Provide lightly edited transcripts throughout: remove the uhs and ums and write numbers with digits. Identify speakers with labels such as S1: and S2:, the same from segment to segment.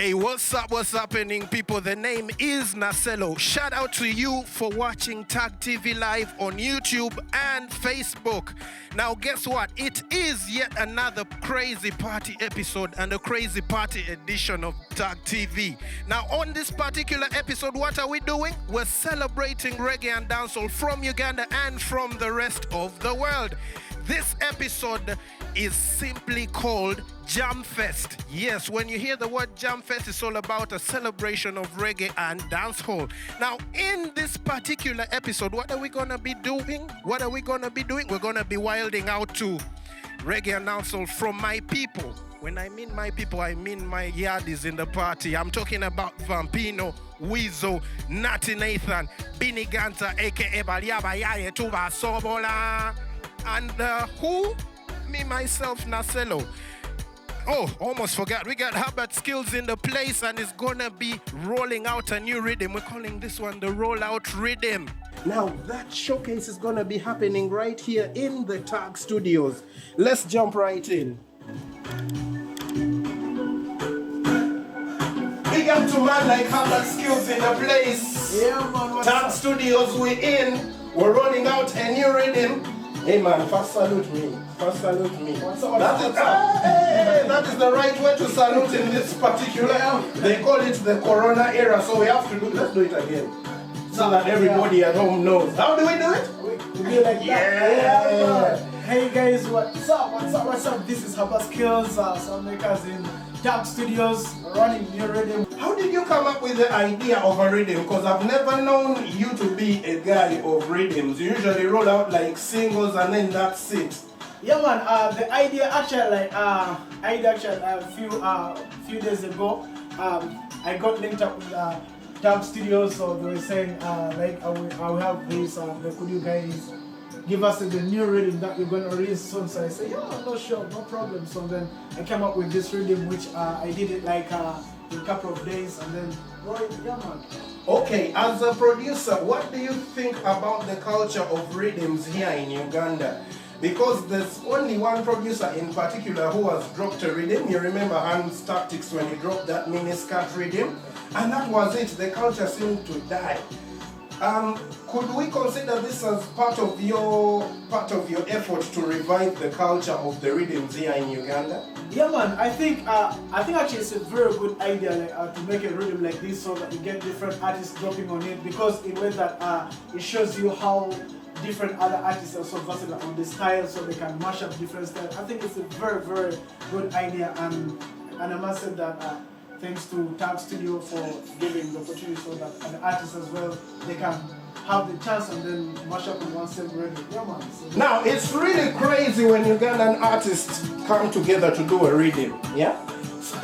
S1: Hey, what's up? What's happening, people? The name is Naselow. Shout out to you for watching Tag TV Live on YouTube and Facebook. Now, guess what? It is yet another crazy party episode and a crazy party edition of Tag TV. Now, on this particular episode, what are we doing? We're celebrating reggae and dancehall from Uganda and from the rest of the world. This episode is simply called Jam Fest. Yes, when you hear the word Jam Fest, it's all about a celebration of reggae and dancehall. Now, in this particular episode, what are we going to be doing? We're going to be wilding out to reggae and dancehall from my people. When I mean my people, I mean my yardies in the party. I'm talking about Vampino, WEASEL, Neithan, Gunter, aka Baliaba Yaye Tuba Sobola. And who? Me, myself, Naselow. Oh, almost forgot. We got Herbert Skills in the place and it's gonna be rolling out a new rhythm. We're calling this one the Rollout Rhythm. Now, that showcase is gonna be happening right here in the Tag Studios. Let's jump right in. Big up to man like Herbert Skills in the place.
S2: Yeah, man.
S1: Tag Studios, we're in. We're rolling out a new rhythm. Hey man, first salute me. First salute me. That is the right way to salute in this particular. They call it the Corona era, so we have to do. Let's do it again, so that everybody at home knows. How do we do it?
S2: We do like that. Yeah. Hey guys, what's up? What's up? This is Herbert Skills, soundmakers in Tag Studios, running new rhythm.
S1: How did you come up with the idea of a rhythm? Because I've never known you to be a guy of rhythms. You usually roll out like singles and then that's it.
S2: Yeah man, the idea actually a few days ago, I got linked up with Tag Studios, so they were saying I will have this, could you guys give us the new rhythm that we're going to release soon? So I said, yeah, no sure, no problem. So then I came up with this rhythm, which I did it like in a couple of days, and then yeah man.
S1: Okay, as a producer, what do you think about the culture of rhythms here in Uganda? Because there's only one producer in particular who has dropped a rhythm. You remember Hans Tactics when he dropped that mini-skirt rhythm? And that was it. The culture seemed to die. Could we consider this as part of your effort to revive the culture of the rhythms here in Uganda?
S2: Yeah man, I think actually it's a very good idea to make a rhythm like this, so that you get different artists dropping on it, because in a way that it shows you how different other artists are so versatile on the style, so they can mash up different styles. I think it's a very, very good idea, and I must say that thanks to Tag Studio for giving the opportunity so that the artists as well, they can have the chance and then mash up in one same rhythm. Yeah man. So,
S1: now it's really crazy when Ugandan artists come together to do a rhythm. Yeah.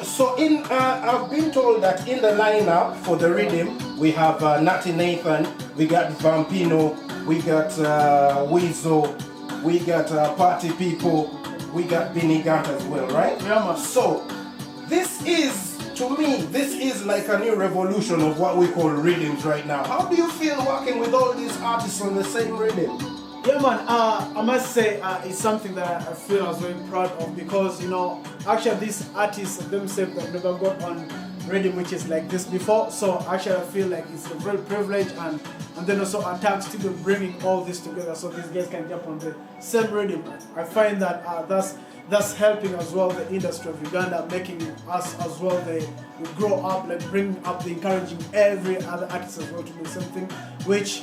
S1: So I've been told that in the lineup for the rhythm we have Neithan, we got Vampino, we got WEASEL, we got Party Pipo, we got Gunter as well, right?
S2: yeah man.
S1: So this is, to me, this is like a new revolution of what we call rhythms right now. How do you feel working with all these artists on the same rhythm?
S2: Yeah man, I must say it's something that I feel I was very proud of, because actually these artists themselves have never got on rhythm which is like this before. So actually I feel like it's a real privilege, and then also a Tag Studio bringing all this together so these guys can jump on the same rhythm. I find that that's helping as well the industry of Uganda, making us as well we grow up, like bringing up the encouraging every other artist as well to do something, which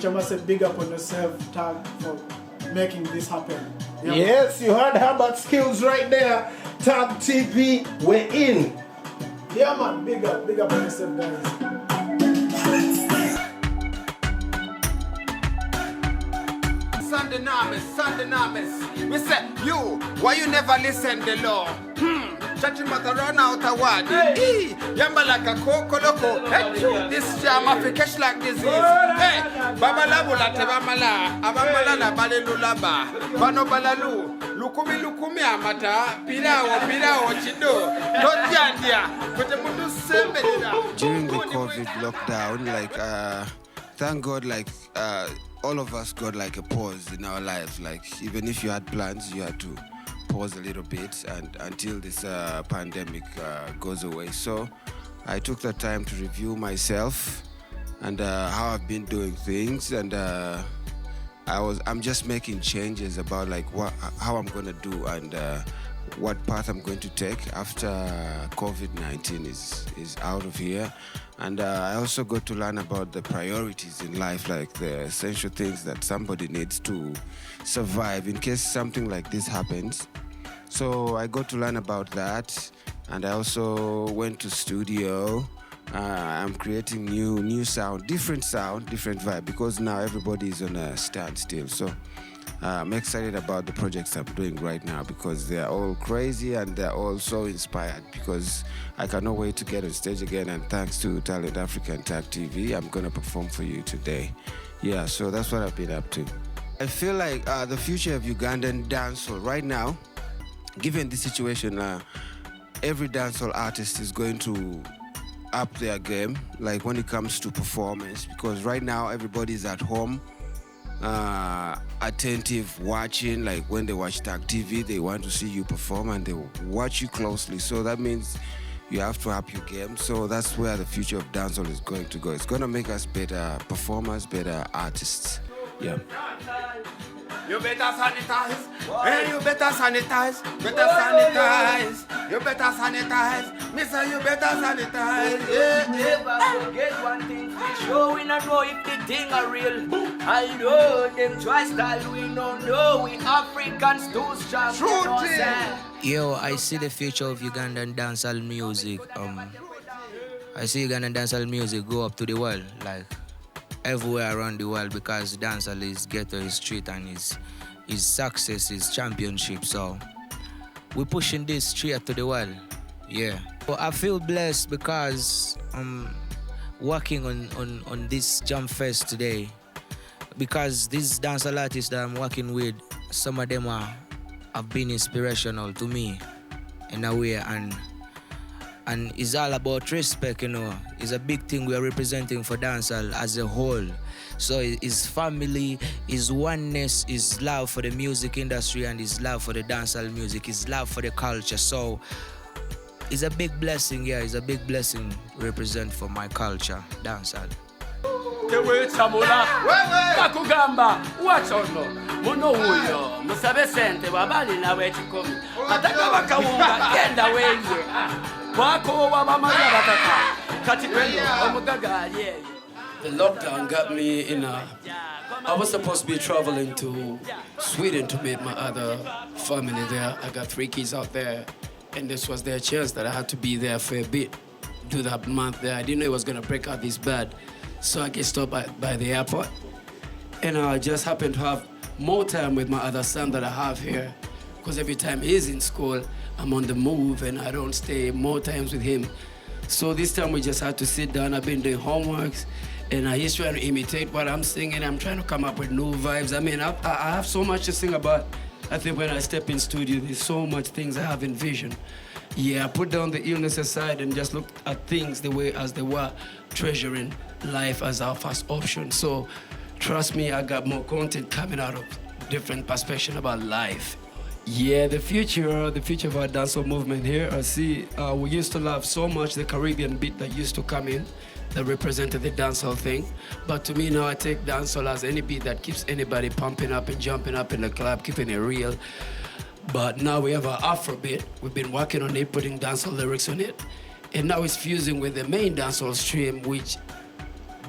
S2: I must say big up on yourself, Tag, for making this happen. Yeah.
S1: Yes, you heard Herbert Skills right there. Tag TV, we're in.
S2: Yeah man, big up on yourself guys.
S3: Sunday Names. We say, you, why you never listen the law? Chachi mata run out a word. Hey, yamba like a coco loco. Hey, this jam Africash like disease. Hey, babalabu la tebamala, abamala la balelulaba, bano balalu, lukumi amata, pilao chido, tojandia, but the mundu sembedida.
S4: During the COVID lockdown, thank God,
S3: all of us got like a pause in our lives. Like even if you had plans, you had to pause a little bit and until this pandemic goes away. So I took the time to review myself and how I've been doing things, and I'm just making changes about like how I'm gonna do and what path I'm going to take after COVID-19 is out of here. And I also got to learn about the priorities in life, like the essential things that somebody needs to survive in case something like this happens. So I got to learn about that, and I also went to studio. I'm creating new sound, different vibe, because now everybody is on a standstill. So I'm excited about the projects I'm doing right now because they're all crazy and they're all so inspired, because I cannot wait to get on stage again. And thanks to Talent Africa and Tag TV, I'm going to perform for you today. Yeah, so that's what I've been up to. I feel like the future of Ugandan dancehall right now, given the situation, every dancehall artist is going to up their game, like when it comes to performance, because right now everybody's at home, attentive, watching. Like when they watch Tag TV, they want to see you perform and they watch you closely. So that means you have to up your game. So that's where the future of dancehall is going to go. It's going to make us better performers, better artists. Yeah. You better sanitize. Hey, you better sanitize. Better sanitize. You better sanitize. Mister, you better sanitize. Yeah.
S4: Never forget one thing for sure. We not know if the thing are real. I know them try style. We don't know. We Africans too strong.
S3: True thing.
S5: Yo, I see the future of Ugandan dancehall music. I see Ugandan dancehall music go up to the world, like everywhere around the world, because dancehall is ghetto, is street, and his success is championship. So we're pushing this straight to the world. Yeah. But I feel blessed because I'm working on this Jump Fest today, because these dancehall artists that I'm working with, some of them have been inspirational to me in a way, and it's all about respect, you know. It's a big thing we are representing for dancehall as a whole. So it's family, it's oneness, it's love for the music industry, and it's love for the dancehall music, it's love for the culture. So it's a big blessing, yeah, it's a big blessing to represent for my culture, dancehall.
S4: Kakugamba wachono muno huyo musabe sente babali nawe chikomi ataka bakawunga genda wenye kwako wabamaza bataka katikendo omugaga aliye.
S6: The lockdown got me in I was supposed to be traveling to Sweden to meet my other family there. I got 3 kids out there, and this was their chance that I had to be there for a bit, do that month there. I didn't know it was gonna break out this bad. So I get stopped by the airport, and I just happened to have more time with my other son that I have here, because every time he's in school, I'm on the move and I don't stay more times with him. So this time we just had to sit down. I've been doing homeworks, and he's trying to imitate what I'm singing. I'm trying to come up with new vibes. I mean, I have so much to sing about. I think when I step in studio, there's so much things I have envisioned. Yeah, I put down the illness aside and just looked at things the way as they were, treasuring life as our first option. So trust me, I got more content coming out of different perspective about life. Yeah, the future of our dancehall movement here, I see we used to love so much the Caribbean beat that used to come in that represented the dancehall thing. But to me now, I take dancehall as any beat that keeps anybody pumping up and jumping up in the club, keeping it real. But now we have our Afrobeat. We've been working on it, putting dancehall lyrics on it. And now it's fusing with the main dancehall stream, which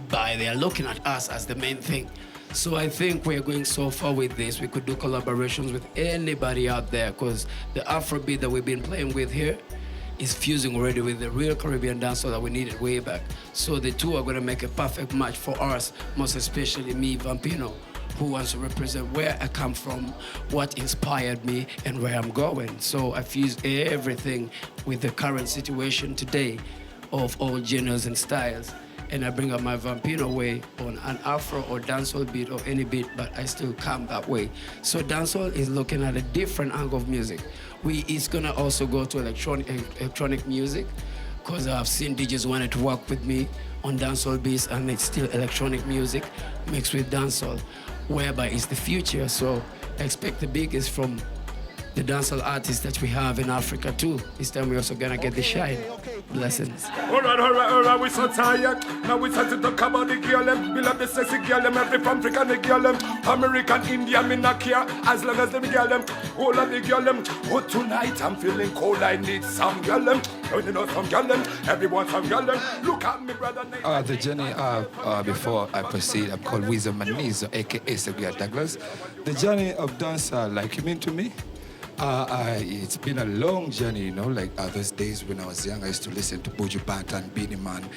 S6: they're looking at us as the main thing. So I think we're going so far with this. We could do collaborations with anybody out there, because the Afrobeat that we've been playing with here is fusing already with the real Caribbean dancehall that we needed way back. So the two are going to make a perfect match for us, most especially me, Vampino, who wants to represent where I come from, what inspired me, and where I'm going. So I fuse everything with the current situation today of all genres and styles. And I bring up my Vampino way on an Afro or dancehall beat or any beat, but I still come that way. So dancehall is looking at a different angle of music. It's gonna also go to electronic music, because I've seen DJs wanted to work with me on dancehall beats, and it's still electronic music mixed with dancehall, whereby it's the future. So expect the biggest from the dancehall artists that we have in Africa too. This time we're also gonna get the shine. Blessings.
S7: Alright, we so tired. Now we start to talk about the girl them. We love the sexy girl them, every from Africa the girl them. American, Indian, me not care. As long as them girl them, all of the girl them. But tonight I'm feeling cold, I need some girl them. You know some girl them, everyone some girl them. Look at me, brother.
S8: The journey before I proceed, I'm called WEASEL Manizo, aka Seguia Douglas. The journey of dancehall, like you mean to me? It's been a long journey, you know, like those days when I was young, I used to listen to Buju Banton, Beanie Man.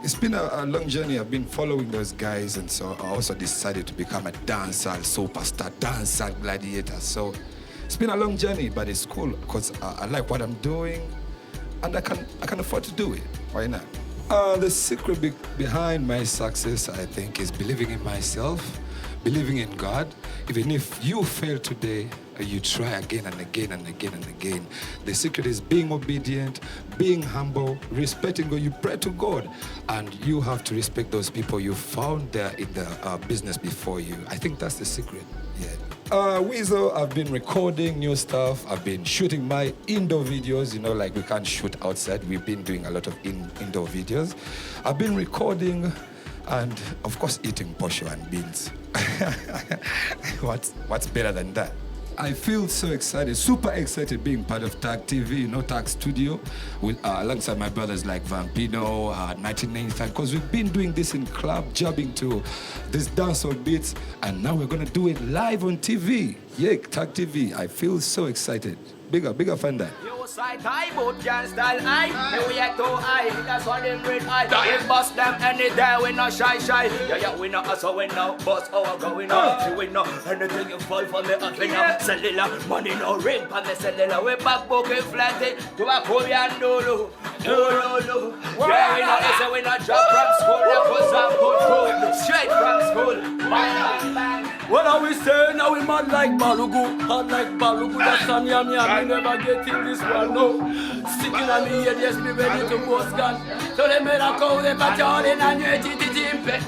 S8: It's been a long journey. I've been following those guys, and so I also decided to become a dancehall superstar, dancehall gladiator. So it's been a long journey, but it's cool because I like what I'm doing, and I can afford to do it. Why not? The secret behind my success, I think, is believing in myself, believing in God. Even if you fail today, you try again and again and again and again. The secret is being obedient, being humble, respecting God. You pray to God, and you have to respect those people you found there in the business before you. I think that's the secret. Yeah. WEASEL, I've been recording new stuff. I've been shooting my indoor videos. You know, like we can't shoot outside. We've been doing a lot of indoor videos. I've been recording, and of course eating posho and beans. What's better than that? I feel so excited, super excited being part of Tag TV, you know, Tag Studio, with alongside my brothers like Vampino, Neithan, because we've been doing this in club, jabbing to these dancehall beats, and now we're gonna do it live on TV. Yeah, Tag TV. I feel so excited. Bigger fan that.
S4: Side high, both can style high. You yet to high, that's why them red eye. We bust them any day, we not shy. Yeah, we not also we not bust our going on. See we not anything you fall for me up in a cellular. Money no ring on the cellular. We back booking flatty to a Korean dolo. Yeah, we not listen, we not drop from school. Yeah, cause I'm good, straight from school. Bang.
S6: What are we saying? Now we mad like Balugu. Hard like Balugu. That's on yam. We never get in this one, no. Sticking on me head, yes, be ready to post gun. So they made a call, they got all in and you team.
S7: Yeah.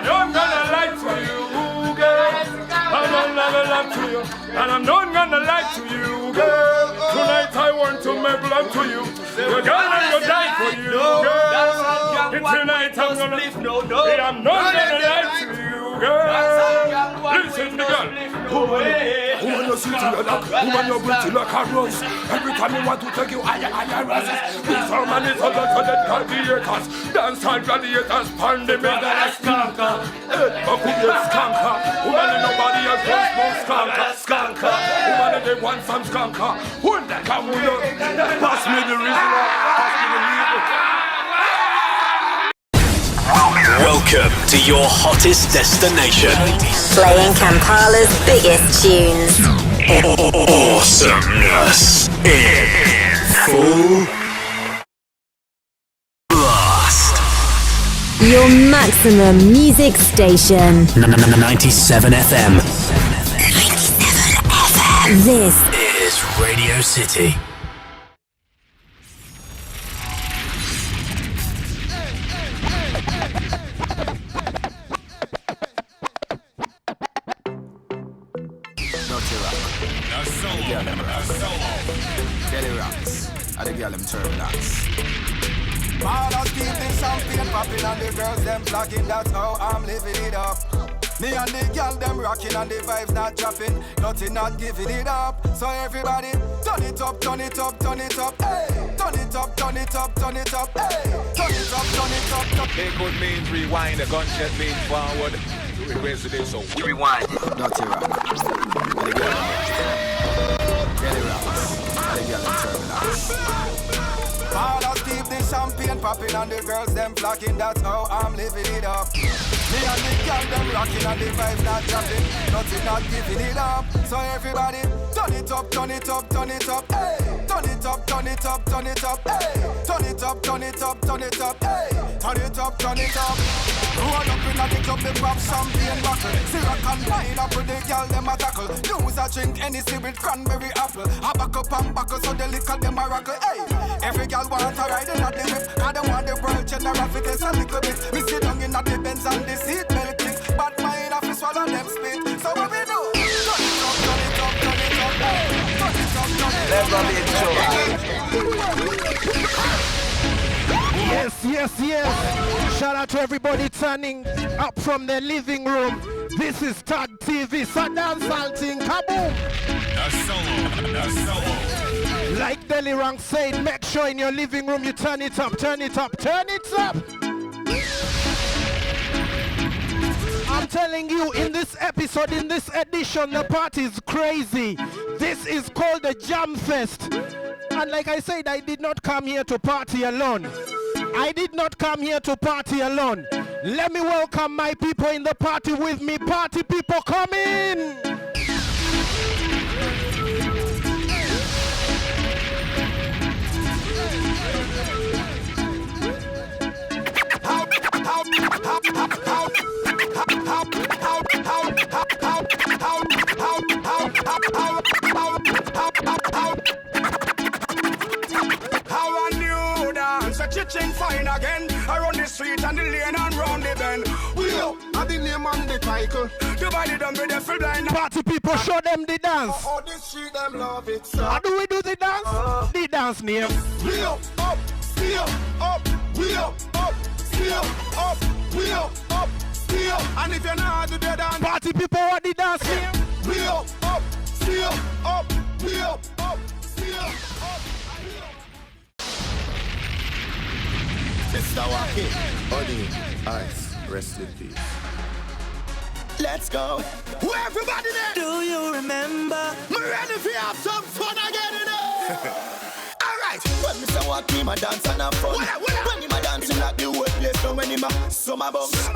S7: I'm gonna lie to you, girl. I'm gonna lie to you. And I'm not gonna lie to you, girl. Tonight I want to make love to you. You're gonna die for you, girl. Tonight I'm gonna live, I'm not gonna lie to you, girl. Listen, girl. Woman, you sit in your lap. Woman, you breathe till like a rose. Every time you want to take you higher rises. This woman is other to the gladiators. Dancehall gladiators, pandemic, and skanker. Skanker. Woman, nobody else wants no skanker. Woman, they want some skanker. Who the come with you? Pass me the reason.
S9: Welcome to your hottest destination.
S10: Playing Kampala's biggest tunes.
S9: Awesomeness in full blast.
S10: Your maximum music station.
S9: 97 FM.
S10: 97 FM. This
S9: is Radio City.
S3: Fathers keep the champagne popping and the girls them flagging. That's how I'm living it up. Me and the girl them rocking and the vibes not dropping. Nothing not giving it up. So everybody turn it up, turn it up, turn it up. Hey, turn it up, turn it up, turn it up. Hey, turn it up, turn it up, turn it up.
S11: They could mean rewind, the gunshot means forward. Request today, so
S3: rewind. Dirty rock. And the girl get it rocks. And the girl them turbulence. Fathers keep the champagne popping and the girls them flocking. That's how I'm living it up. Me and the girl them rocking and the vibes not dropping. Nothing not giving it up. So everybody turn it up, turn it up, turn it up. Hey, turn
S12: Turn it up, turn it up, turn it up, hey. Turn it up, turn it up, turn it up, hey. Turn it up, turn it up. Roll up in the club, they pop champagne bottle. Syrup and wine up with the girl, them a tackle. Use a drink, Hennessy with cranberry apple. A back up and back up so the liquor, them a rockle, hey. Every girl want to ride in at the whip. I don't want the world general fit a little bit. We sit down in at the Benz and the seat belt click. But mine have to swallow them spit. So what we do? Turn it up, turn it up, turn it up, hey. Turn it up, turn it up.
S1: Yes, yes, yes. Shout out to everybody turning up from their living room. This is Tag TV. So dance salting, kaboom.
S9: Naselow.
S1: Like Deli Rank said, make sure in your living room you turn it up, turn it up, turn it up. I'm telling you, in this episode, in this edition, the party is crazy. This is called the Jam Fest. And like I said, I did not come here to party alone. I did not come here to party alone. Let me welcome my people in the party with me. Party people, come in!
S12: How a new dance, a chicken fine again. Around the street and the lane and round the bend. We up at the name and the title. The body done with the full blind.
S1: Party people, show them the dance.
S12: Oh, this street them love it, sir.
S1: How do we do the dance? The dance name.
S12: We up, still up, we up, still up, we up, still. And if you're not do the dance,
S1: party people, what the dance name?
S12: We up, still up, we up, still up.
S13: Mr. Wacky, Buddy, Ice, rest in peace. Let's go.
S12: Who everybody there?
S13: Do you remember?
S12: Me ready for have some fun again, you know? Alright.
S13: When Mr. Wacky, my dance and have fun. When him a dancing like the whole place, so when him a summer bunks.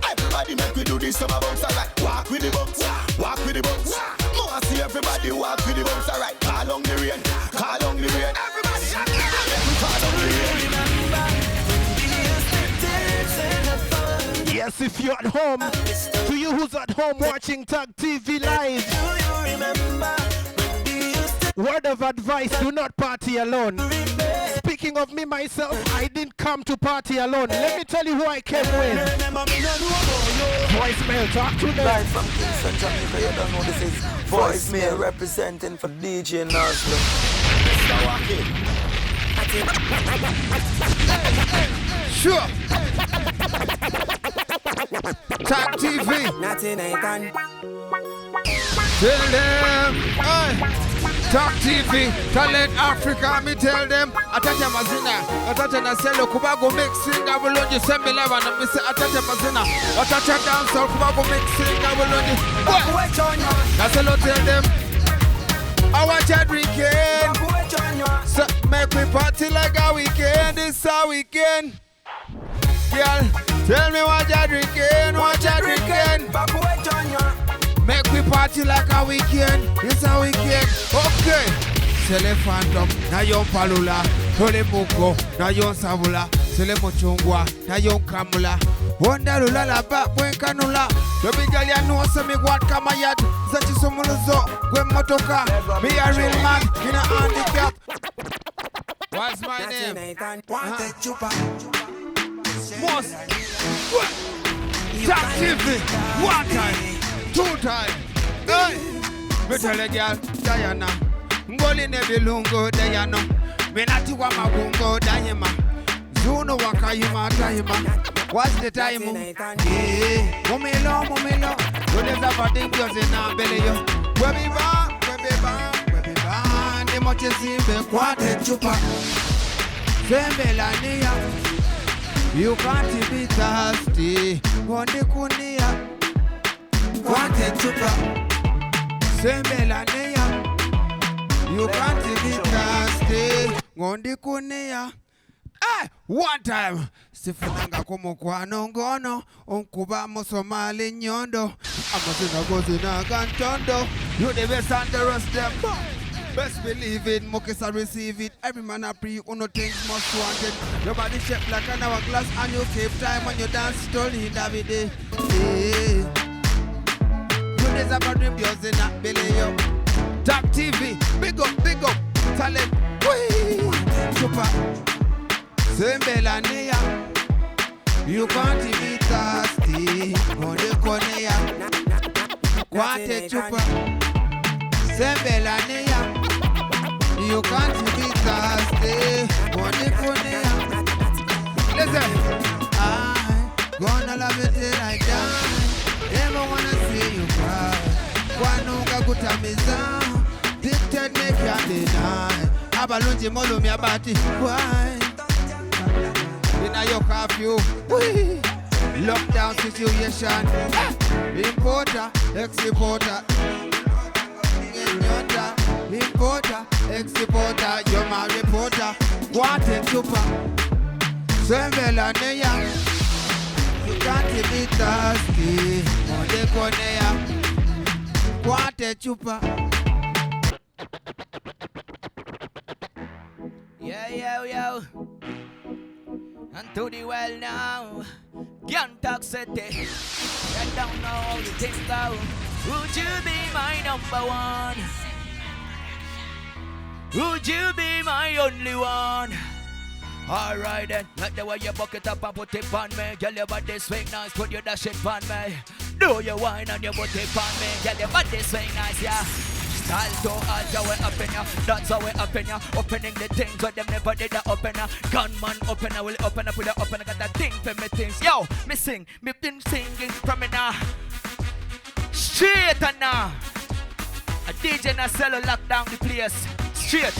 S13: Everybody make we do this summer bunks, alright. Walk with the bunks, walk with the bunks. More see everybody walk with the bunks, alright. Call on the rain, call on the rain.
S12: Everybody,
S13: call on the rain.
S1: Yes, if you're at home, to you who's at home watching Tag TV Live, word of advice, do not party alone. Speaking of me, myself, I didn't come to party alone. Let me tell you who I came with. Voicemail, talk to them.
S14: Right from Kingston, Jamaica, you don't know this is Voicemail representing for DJ Naselow.
S13: Mr. Wacky.
S3: Sure. Tag TV.
S14: Neithan.
S3: Tell them, hey. Tag TV, Talent Africa, me tell them. Atacha Mazina, Atacha Naselow, Kubago mixing, I will only send me live and me say Atacha Mazina, Atacha Dancehall, Kubago mixing, I will only. Naselow tell them, I want you drinking. So make me party like a weekend, this a weekend. Girl, tell me what you drinking, what you drinking. Make me party like a weekend, it's a weekend. Okay. Selefantum, na yon palula. Tole moko, na yon savula. Sele mochungwa, na yon kamula. Wanda lula la ba, bwen kanula. The big girl ya know se me gwat kamayad. Zachi sumuluzo, gwen motoka. Be a real man, in a handicap. What's my name? Most. Tag TV, one time. 2 times. Hey, me tell a girl, Diana. Ngoli nevilungo, Diana. Me nati wa mabungo, Diana. Zuno wakayima, Diana. What's the time? Yeah, mumilo. Don't let that thing just in our belly. Where we ba. The much is in the quartet chupa. Zembelania. You can't be thirsty. Konde kunia. Kwante chupa Sembelania. You can't be thirsty. Ngondi kunia. Hey, one time. Sifunanga kumukwano ngono. Unkuba musomali nyondo. Amasina gozi na gantondo. You the best and the rest them.
S15: Best believe it, Mokis I receive it. Every man a pre, uno things most wanted. Your body shaped like an hourglass and you keep time when you dance, slowly David. You deserve a dream, yours in that belly, yo. Top TV, big up, talent, wee, super. Sembelania, you can't be thirsty. Konde Konea, Kwate Chupa. Sembelania, you can't be thirsty. Konde Konea. Listen, I gonna love you till I die. Never wanna see you cry. Kwanuka kutamiza, dictate make you deny. Abalunji molo mi abati, why? In a your curfew, lockdown situation. Importer, exporter. Importer, exporter. You're my reporter. Wanted super. Sembela neya. You can't be thirsty. Konde Konea. Wanted super.
S4: Yo. And to the well now, Gunter City. You don't know how you think go. Would you be my number one? Would you be my only one? Alright then, like the way you buck it up and put it on me. Girl, your body swing nice, put your dash it on me. Do your wine and your booty on me. Girl, your body swing nice, yeah. Style to all your way up in ya. That's how we up in ya. Opening the things where them never did a open ya. Gunman open ya, will open up with the open. I got that thing for me things. Yo, me sing, me been singing from me now. Straight and now. A DJ Naselow lock down the place. Straight.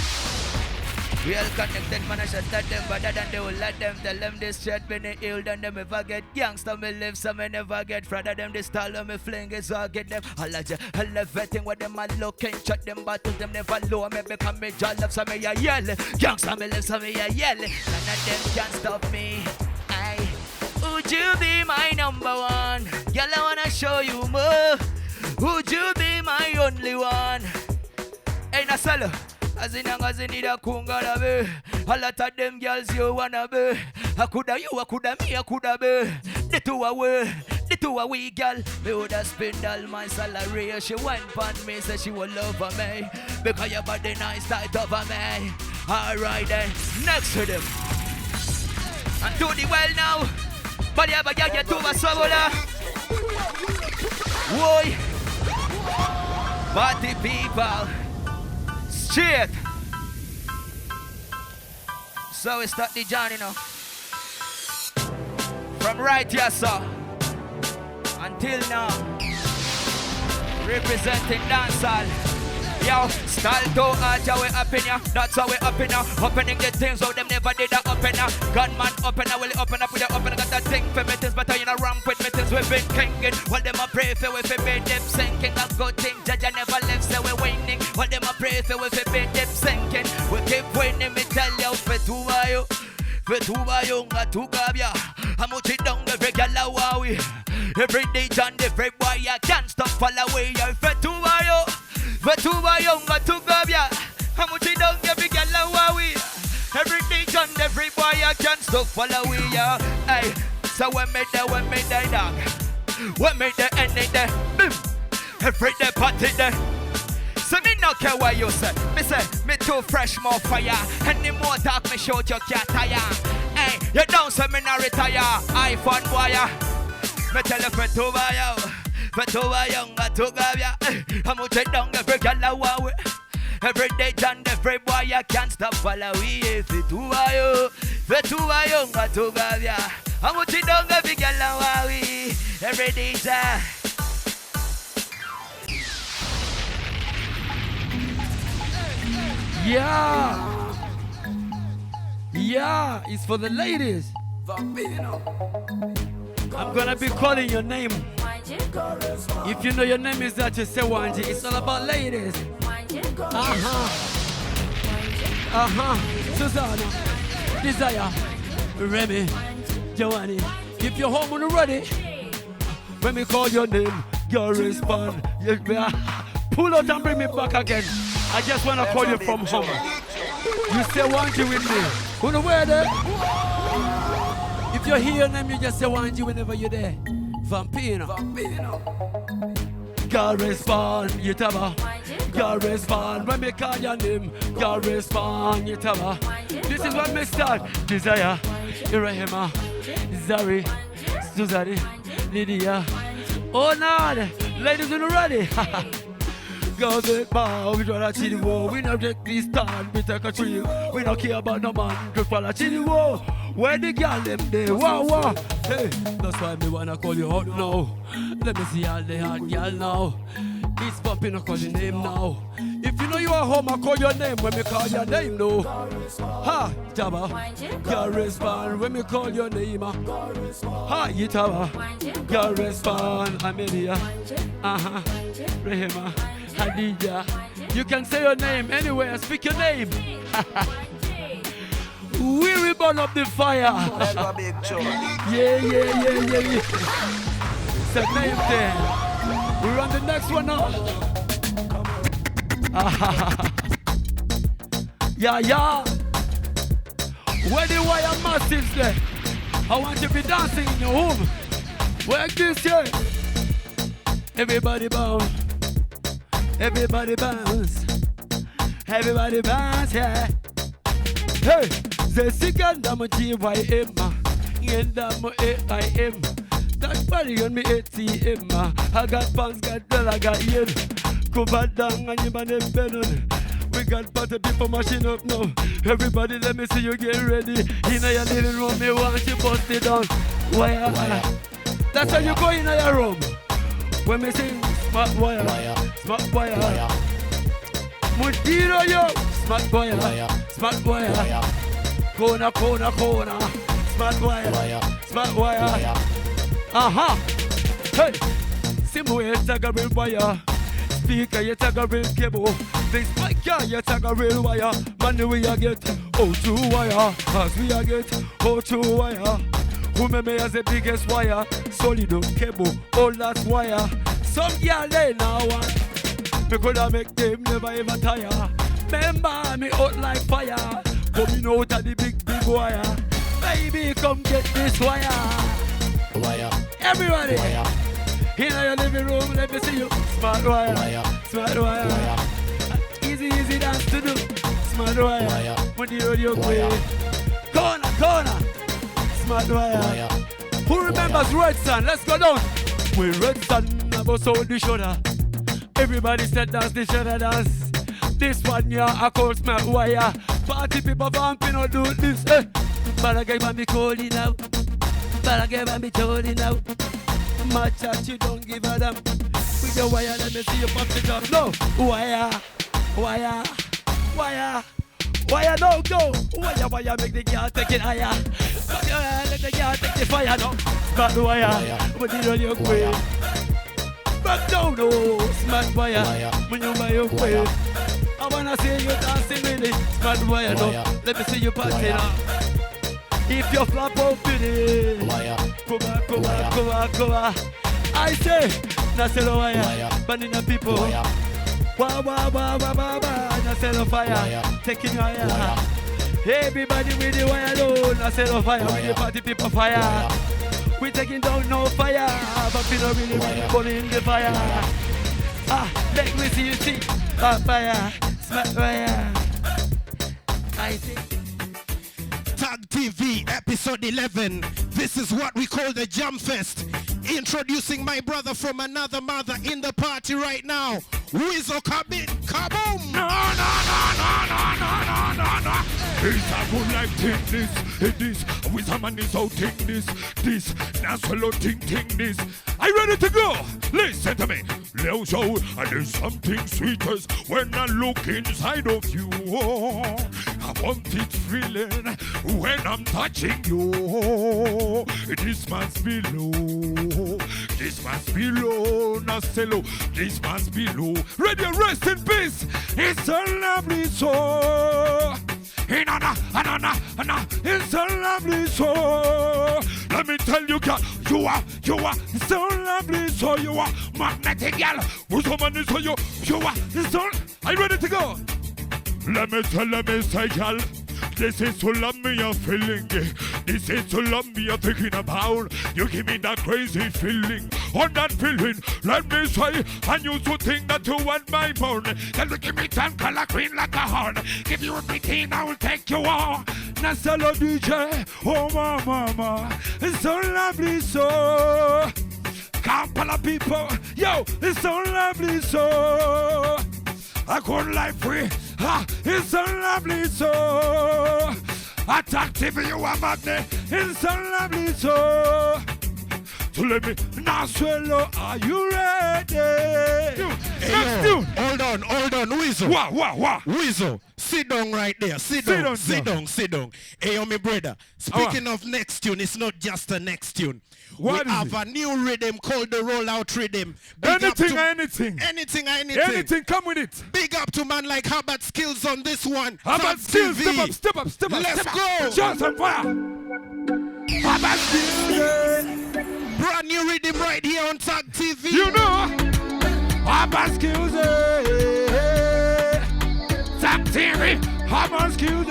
S4: Real connected man, I should tell them better than they will let them. Tell them this shit when they ill than them ever get. Youngster me live, so me never get. Rather them this style of me fling is all get them. I like you, I love everything with them I looking. Shut them battles, them never low. Me become me jaw love, so me a yell. Youngster me live, so me a yell. None of them can stop me. Aye. Would you be my number one? Girl, I wanna show you more. Would you be my only one? Hey, Naselow. As in young as in need a kunga be. A lot of them girls you wanna be. I coulda you, I coulda me, I coulda be. The two a we girl. Me woulda spend all my salary. She went on me, say she will love me. Because your body nice tight over me. Alright then, next to them. And do the well now. But you ever get to a sobola. Woi. Party people. Straight. So we start the journey now. From right here, sir, until now, representing dancehall. Yo, style to art, yeah, we up in ya. That's how we up in ya. Opening the things out them never did a open ya. Gunman open ya, will open up with the open. Got that thing for me things, but you know ramp with me things. We've been kinging. While them a pray for we fi made them sinking. A good thing, Judge never left, so we winning. While them a pray for we fi made them sinking. We keep winning, me tell you, fetuwa yo, nga tukabya. Amuchi down every gala wawi. Every day and every boy ya can't stop follow away. Fetuwa yo, nga tukabya. Amuchi down every gala wawi. Every day and every boy ya can't stop follow away. Hey, so when me die dog. When me the end there, boom. Every day party there. So me no care what you say. Me say, me too fresh, more fire. Any more talk, me shout you can't tire. Hey, you don't say me no retire. iPhone wire. Me tell you fetuwa yo, nga tukabya. I'ma take down every gala wawe. Every day and every boy you can't stop follow we. Fetuwa yo, nga tukabya. I'ma take down every gala wawe. Every day
S16: Yeah, it's for the ladies. I'm gonna be calling your name. If you know your name is that, you say Wanji. It's all about ladies. Susanna, Desire, Remy, Joanny. If you're home when you're ready, when we call your name, you'll respond. Pull out and bring me back again. I just wanna call you from home. You say want you with me. Who know where there? If you hear your name, you just say want you whenever you're there. Vampino. God respond, you taba. God respond when me call your name. God respond, you taba. This is what me start. Desire, Irahima, Zari, Suzanne, Lydia. Oh no, ladies in the ready. Go back, bow, we try to see the war. We not take this stand, we take a tree. We don't care about no man, just follow to the war. Where the girl them there, wow. Hey, that's why me wanna call you out now. Let me see all the hot girl now. This bumping, I call your name now. If you know you are home, I call your name when me call your name now. Ha, Jabba. Girl respond when me call your name. Ha, Yitaba. Girl respond, Amelia. Rehema, Hadija. You can say your name anywhere, speak your name. We will burn up the fire. Yeah. Set name there. We run the next one now. Yeah. Where the wire massives there? I want you to be dancing in your home. Work this here. Everybody bounce. Everybody bounce. Everybody bounce, yeah. Hey, the second I'm a GYM, and I'm a AIM. That body on me ATM. I got pants, got dollar, I got yen. Cover down and you man is benon. We got party people mashing up now. Everybody let me see you get ready. In your living room, me want you bust it down. Wire. That's how you go in your room. When me sing smart wire. Smart wire. Mudiro yo. Smart wire. Smart wire. Corner. Smart wire. Smart wire. Hey. Simple you tag a real wire. Speaker you tag a real cable. This mic you tag a real wire. Man we a get O2 wire. As we a get O2 wire. Who me as the biggest wire. Solid cable. All that wire. Some girl they now want. Me coulda make them never ever tire. Remember me out like fire. Coming out of the big wire. Baby come get this wire. Everybody. Wire. In your living room, let me see you. Smart wire. Smart wire. Easy dance to do. Smart wire. When the audio play. Corner. Smart wire. Who remembers Red Sun? Let's go down. We Red Sun about all the shoulder. Everybody said that's the shoulder dance. This one yeah, I call smart wire. Party people vamping or do this. Hey. But I gave me calling now. But I gave me told now. My chat you don't give a damn. With your wire, let me see you pop it up. No, wire, no go. Wire, make the girl take it higher. Let the girl take the fire now. Smart wire, but you don't your way. Back down, no, smart wire. When you buy your way, I wanna see you dancing with it. Smart wire, no, let me see you party now. If you flap out with it, come on. I say, Naselow wire, banana people. Wow, Naselow fire, taking wire. Everybody with the wire, no, Naselow fire, with the party people fire. We taking down no fire, but we don't really burning the fire. Let me see you see, fire, smart fire. I say.
S1: Tag TV, episode 11. This is what we call the Jam Fest. Introducing my brother from another mother in the party right now. WEASEL, kaboom!
S7: No. It's a good life thing this. With a man is out thing this. Naselow thing this. Are you ready to go? Listen to me. Let's show. And there's something sweetest when I look inside of you. I want it feeling when I'm touching you. This must be low. Naselow. This must be low. Ready, rest in peace. It's a lovely soul. It's a lovely soul. Let me tell you, girl, you are so lovely, so you are magnetic, girl. Who's woman is so you are so. Are you ready to go? Let me say, girl. This is to love me, you're feeling it. This is to love me, you're thinking about. You give me that crazy feeling. On that feeling, let me say, I used to think that you want my bone. Can you give me 10 color green like a horn? Give you everything, I will take you on. Naselow DJ, oh mama, it's so lovely, so. Kampala people, yo, it's so lovely, so. A Goodlyfe free, it's so lovely, so. Attractive, you are magnet, it's so lovely, so. So let me, Naselow, are you ready? Next tune.
S1: Hold on, Weasel.
S7: What?
S1: Weasel, sit down right there. Sit down. Hey, yo, my brother. Speaking of next tune, it's not just a next tune.
S7: What
S1: we have a new rhythm called the Rollout Rhythm.
S7: Anything.
S1: Anything,
S7: come with it.
S1: Big up to man like Habbat Skills on this one.
S7: Habbat Skills, step up.
S1: Let's go.
S7: Shots on fire. Habbat Skills.
S1: Brand new rhythm right here on Tag TV.
S7: You know, Habbat Skills. Tag TV. Habbat Skills.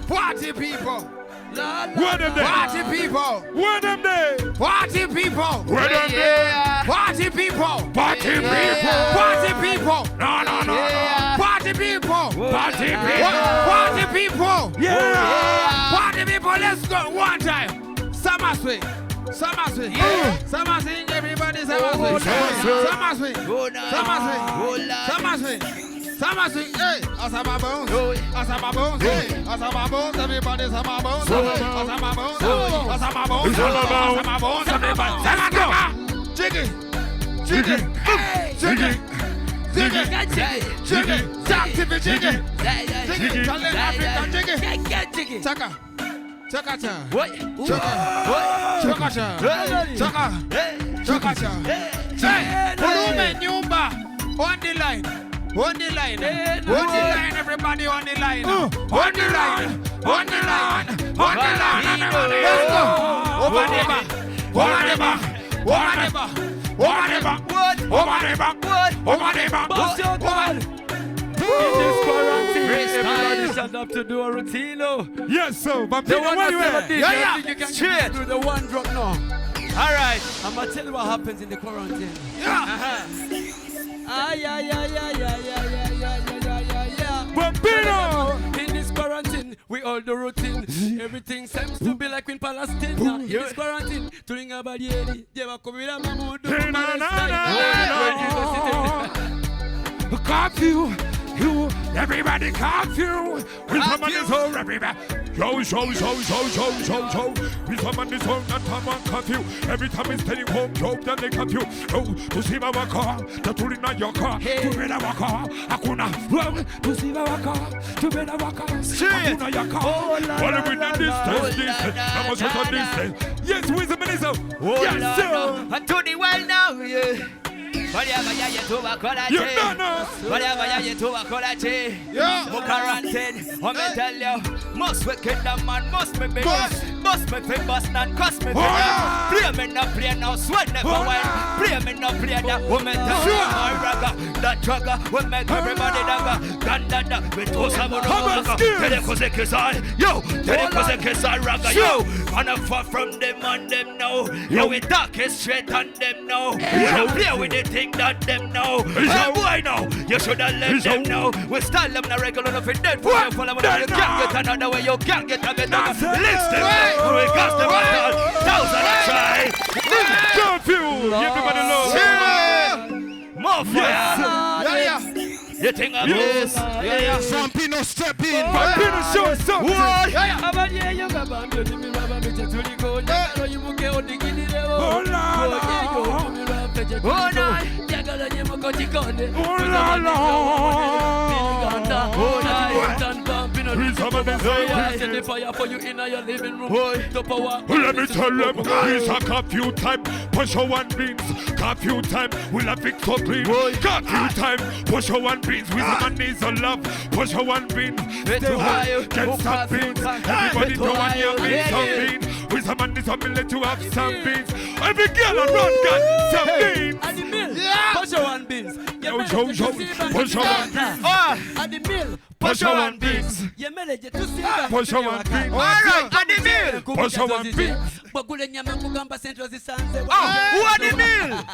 S3: Party people.
S7: Where them there?
S3: Party people.
S7: Where them there?
S3: Party people.
S7: Where them there?
S3: Party people.
S7: Party people.
S3: Party people.
S7: No.
S3: Party people.
S7: Party people.
S3: Party people.
S7: Yeah.
S3: Party people. Let's go one time. Summer swing. Everybody Summer swing, hey, Asama bones, everybody Asama bones, everybody. Jiggy, On the line, everybody on the line. On the line. Let's go.
S16: In this quarantine, everybody stand up to do a routine.
S7: Yes, sir. But
S16: the one that never did,
S3: yeah.
S16: you can straight do the one drop now.
S3: All right.
S16: I'm gonna tell you what happens in the quarantine.
S3: Yeah.
S16: Bambino! In this quarantine, we all do routine. Everything seems to be like in Palestine. In this quarantine, tuning about Yedi, Jeva Kovira Mamudu.
S7: Curfew, you, everybody curfew. With some on this home, everybody. Show. With some on this home, that time on curfew. Every time it's staying home, joke that they curfew. Oh, to see my car, the tooling on your car. To be the car, Akuna. To see my car, to be the car. Akuna your car. What are we doing distance? How much on distance? Yes, with the minister. Yes, sir.
S4: And to the world now, yeah. Whatever you do, I call it. Whatever you do, I call it. Mo quarantine, what me tell you? Most wicked man, must me be must me fi bust and cost me fi play me no play now, sweat never win. Play me no play that woman tell you my ragga, that drugger will make everybody dagger. Gandada, we do some of the tell cause kesai, yo, tell cause kesai ragga, yo. And I'm far from them and them now. Yo, we talk it straight on them now. You play with the thing that them know. Hey boy now, you shoulda let them know. We style them na regular enough in dead for you follow me. You can't get another way, you can't get another. Listen, we got them all. Thousand a try.
S7: Curfew, everybody low.
S4: More fire.
S3: Yeah.
S4: You think of this?
S3: Yeah.
S1: Vampino step in.
S7: Vampino show something.
S16: Set the fire for you in your living room.
S7: Let me tell them, it's a curfew time. Push your one beans. Curfew time, we'll have fix so clean. Curfew time, push your one beans. With the needs of love, push your one beans. Stay high, get some beans. Everybody know when you mean something. With some man is ability to have some beans. Every girl around got some beans.
S16: At the mill, push one beans.
S7: Yo, push one beans.
S16: At the mill,
S7: push one beans.
S16: You manage to see
S7: push one beans.
S16: Alright, at the mill,
S7: push one beans.
S16: Bagule nyama kugamba Central Zisanze.
S7: Who at the mill?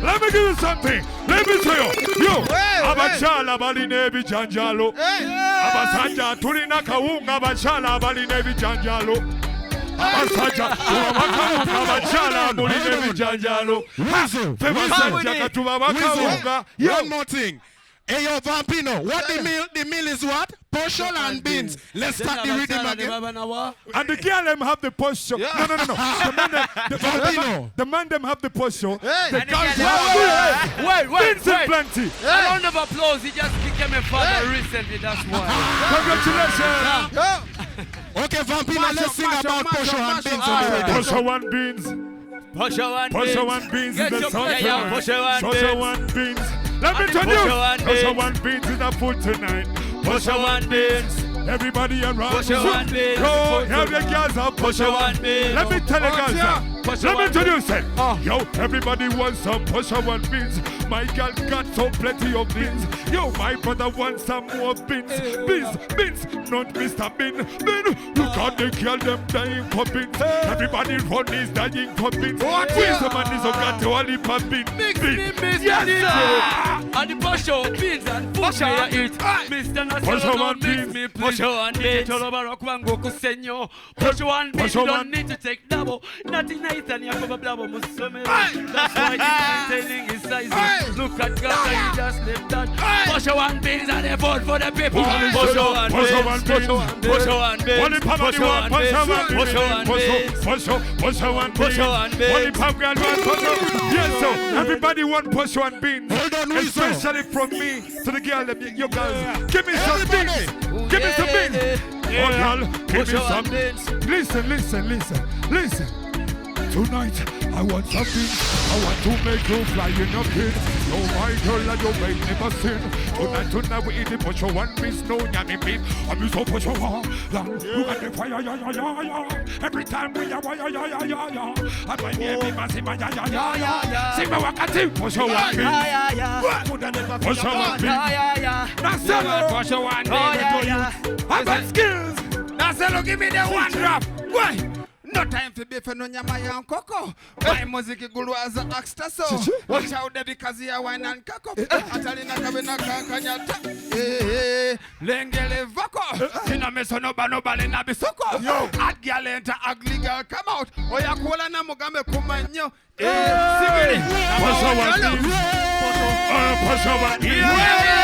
S7: Let me give you something. Let me tell you. Yo, abachala balinebi janjalo. Abasanja tulina kawunga abachala balinebi janjalo. Abasanja tulina abachala balinebi janjalo. Febasanja katuba bakawunga.
S1: One more thing. Hey yo, Vampino, what the meal is what? Posture and beans. Let's start the rhythm again.
S7: And the girl them have the posture. No. The man them have the posture. The guys have beans in plenty.
S16: A round of applause. He just became a father recently. That's why.
S7: Congratulations.
S1: Okay, Vampino, let's sing about posture and beans on the radio.
S7: Posture and beans. Posture and beans is the song. Posture and beans. Let me tell you, Posture one beans is a full tonight. Posture one beans. Everybody around.
S16: Posture one beans.
S7: Yo, have your girls up. Posture one beans. Let me tell you guys. Let me introduce it. Yo, everybody wants some Posture one beans. My girl got so plenty of beans. Yo, my brother wants some more beans. Beans, not Mr. Bean. Look how they kill them dying for beans. Everybody run is dying for beans. Where's the man is got to only for beans? Beans. Yes,
S16: and the Posture beans and Posture eat. Mr. Naselow, don't mix me, please. Posture one beans. Posture one beans. You don't need to take double. Nothing Neithan, you have a double. That's why he's maintaining his size. Look at Gunter, he just left that. Posture one beans and they vote for the people. Posture one beans. Posture one beans. Posture one beans.
S7: Posture one beans. Yes, so everybody want Posture one beans. Especially from me to the girl, you girls. Give me some beans. Give me some beans. Oh, girl, give me some beans. Listen. Tonight, I want something. I want to make you fly in your kid. No, my girl, and you may never sin. Tonight, we eat the Posture one beans. No, yummy beef. I'm so Posture one. You got the fire, yeah. Every time we are, yeah. And my baby, massive, yeah. Sing my wakati, Posture one beans. Posture one beans. Naselow, Posture one beans. I got skills. Naselow, give me the one drop. Why?
S15: No time for beef and no nyama and cocoa. My music guru as an extra so. Watch out there because you wine and cocoa. Atalina kabina kakanyata. Lengele vako. Kina meso no bali na bisoko. At girl enter ugly girl come out. Oya kola na mugame kumanyo. Sibiri.
S7: Posture one beans. Posture one beans.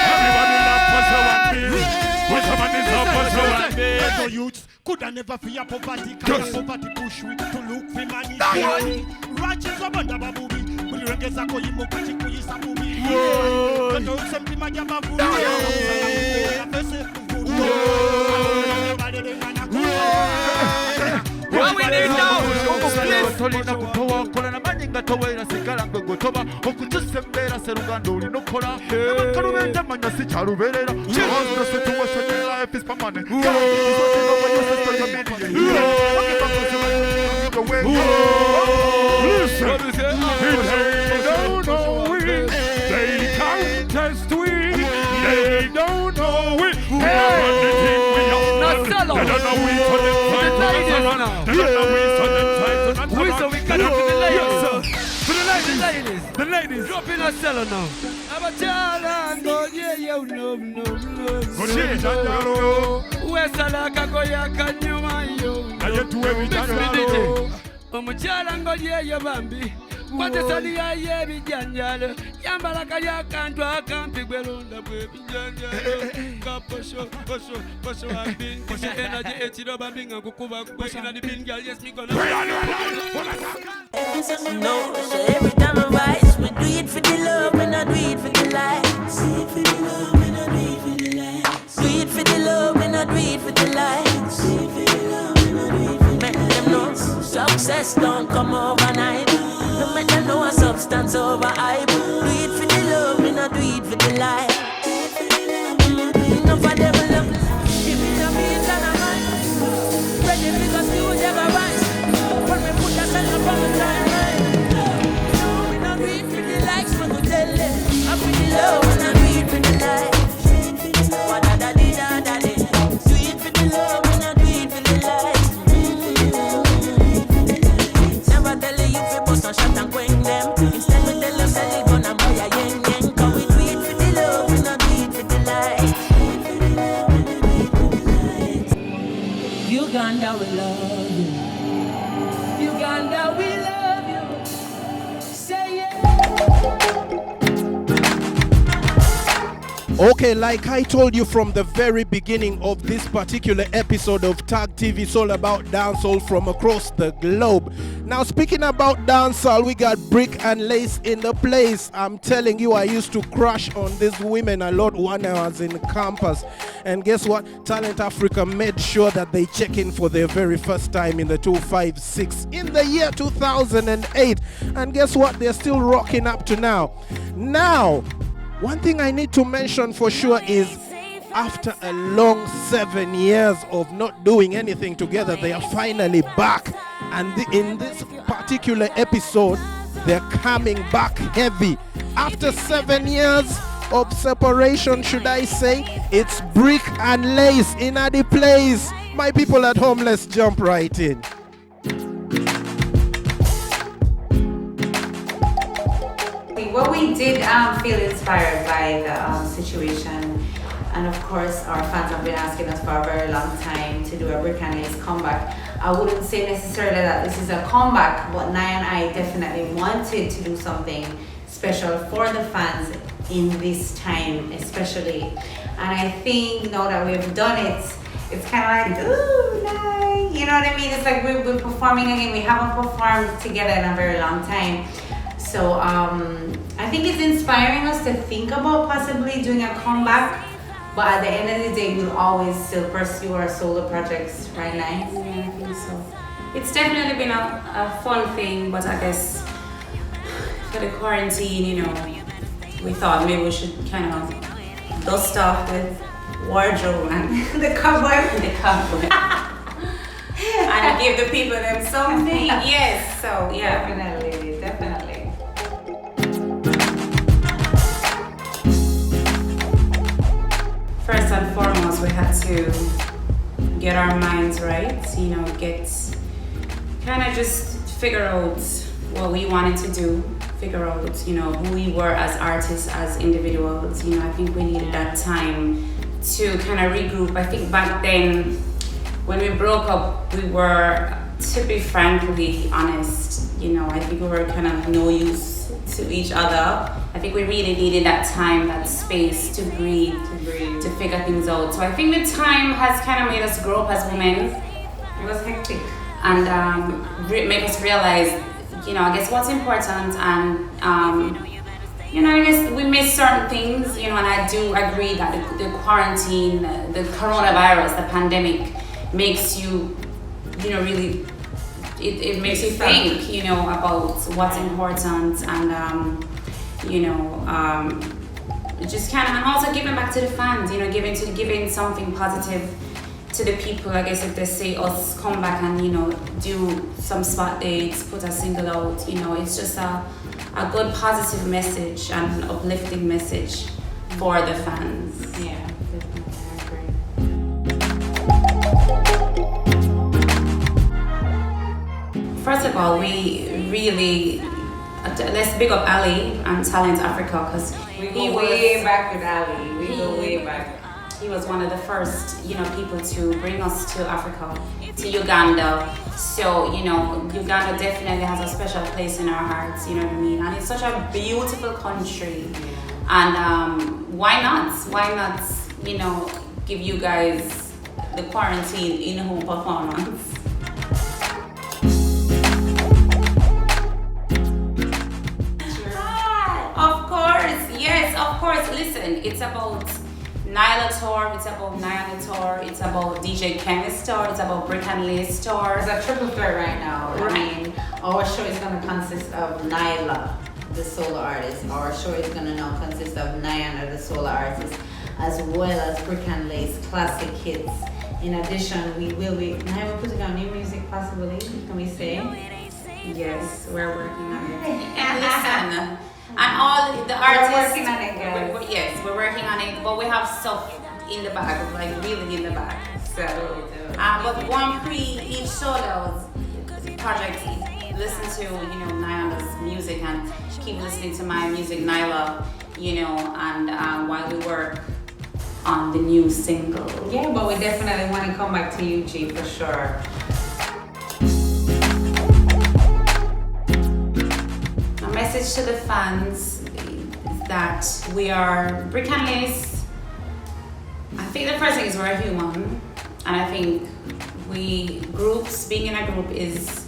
S7: Everybody love Posture one beans. Posture one is Posture one beans.
S17: Youths could I never fear poverty, cause poverty push we to look for money. Righteous abanda babubi, kulirengeza ko yimo kati kuyisa bubi. Kato sempi majamba vuru.
S16: What we need now?
S18: Tolina kutowa kola na manyinga towa ina sikala ngogotoba okutusembera seruganda oli nokola abakalubenda manya si kyaluberera kihoza situation in life is permanent
S7: Listen, they don't know we, they can't test we, they don't know we.
S16: Naselow.
S7: They don't know we for them fight. They don't know we for them fight.
S16: So we cut up to the ladies.
S7: To the ladies.
S16: Drop in Naselow now. Abachala ngo no. Wesala kagoya kanyuma yo.
S7: Ayetu ebi janjalo.
S16: Omuchala ngo ye bambi. Kwatesali ya ye bijanjalo. Yambala kalya kantu akampi gwelonda bwe bijanjalo. Posture one beans. Posture energy echiro bambi ngakukuba kwe ina the bean girl. Yes me gonna.
S19: No, so every time I rise, we do it for the love and I do it for the lights. Do it for the love and I do it for the lights. Do it for the love and I do it for the lights. Do it for the love and I do it for the lights. Make them know success don't come overnight. No make them know a substance over hype. Do it for the love and I do it for the light. No for them love. Give me the beat and a mic. Ready because you never rise.
S1: Okay, like I told you from the very beginning of this particular episode of Tag TV, it's all about dancehall from across the globe. Now, speaking about dancehall, we got Brick and Lace in the place. I'm telling you, I used to crush on these women a lot when I was in campus. And guess what? Talent Africa made sure that they check in for their very first time in the 256 in the year 2008. And guess what? They're still rocking up to now. Now, one thing I need to mention for sure is after a long 7 years of not doing anything together, they are finally back. And in this particular episode, they're coming back heavy. After 7 years of separation, should I say, it's Brick and Lace in the place. My people at home, let's jump right in.
S20: Well, we did feel inspired by the situation, and of course our fans have been asking us for a very long time to do a Brick and Lace comeback. I wouldn't say necessarily that this is a comeback, but Nia and I definitely wanted to do something special for the fans in this time especially. And I think now that we've done it, it's kind of like, ooh, nice. You know what I mean? It's like we're performing again. We haven't performed together in a very long time. So I think it's inspiring us to think about possibly doing a comeback, but at the end of the day, we'll always still pursue our solo projects, right, Nye?
S21: Yeah, I think so. It's definitely been a fun thing, but I guess for the quarantine, you know, we thought maybe we should kind of dust off the wardrobe and
S20: the cowboy.
S21: And give the people them something. Yes, so yeah.
S20: Definitely.
S21: First and foremost, we had to get our minds right, you know, kind of just figure out what we wanted to do, figure out, you know, who we were as artists, as individuals. You know, I think we needed that time to kind of regroup. I think back then, when we broke up, we were, to be frankly honest, you know, I think we were kind of no use to each other. I think we really needed that time, that space to breathe, to figure things out. So I think the time has kind of made us grow up as women.
S20: It was hectic.
S21: And make us realize, you know, I guess what's important, and you know, I guess we miss certain things, you know, and I do agree that the quarantine, the coronavirus, the pandemic makes you, you know, really, it makes you think, you know, about what's important, and you know, just kind of, and also giving back to the fans, you know, giving something positive to the people. I guess if they say us come back and, you know, do some spot dates, put a single out, you know, it's just a good positive message and an uplifting message for the fans.
S20: Yeah, definitely, I agree.
S21: First of all, we really, let's big up Ali and Talent Africa, because
S20: we go way back with Ali. We go way back.
S21: He was one of the first, you know, people to bring us to Africa, to Uganda. So, you know, Uganda definitely has a special place in our hearts, you know what I mean? And it's such a beautiful country. And why not, you know, give you guys the quarantine in-home performance? Of course, yes, of course. Listen, it's about Nyla tour, it's about Nyanda tour, it's about DJ Chemist tour, it's about Brick and Lace tour.
S20: It's a triple threat right now. I mean, our show is going to consist of Nyla, the solo artist. Our show is going to now consist of Nyanda, the solo artist, as well as Brick and Lace classic hits. In addition, we will be putting out new music possibly, can we say?
S21: Yes, we're working on it. And listen, and all the artists,
S20: we're working on it, guys.
S21: Yes, we're working on it, but we have stuff in the bag, like really in the bag. So, but one pre each solo project, listen to, you know, Nyanda's music and keep listening to my music, Nyla, you know, and while we work on the new single.
S20: Yeah, but we definitely want to come back to you, G, for sure.
S21: A message to the fans is that we are Brick and Lace. I think the first thing is we're human, and I think being in a group is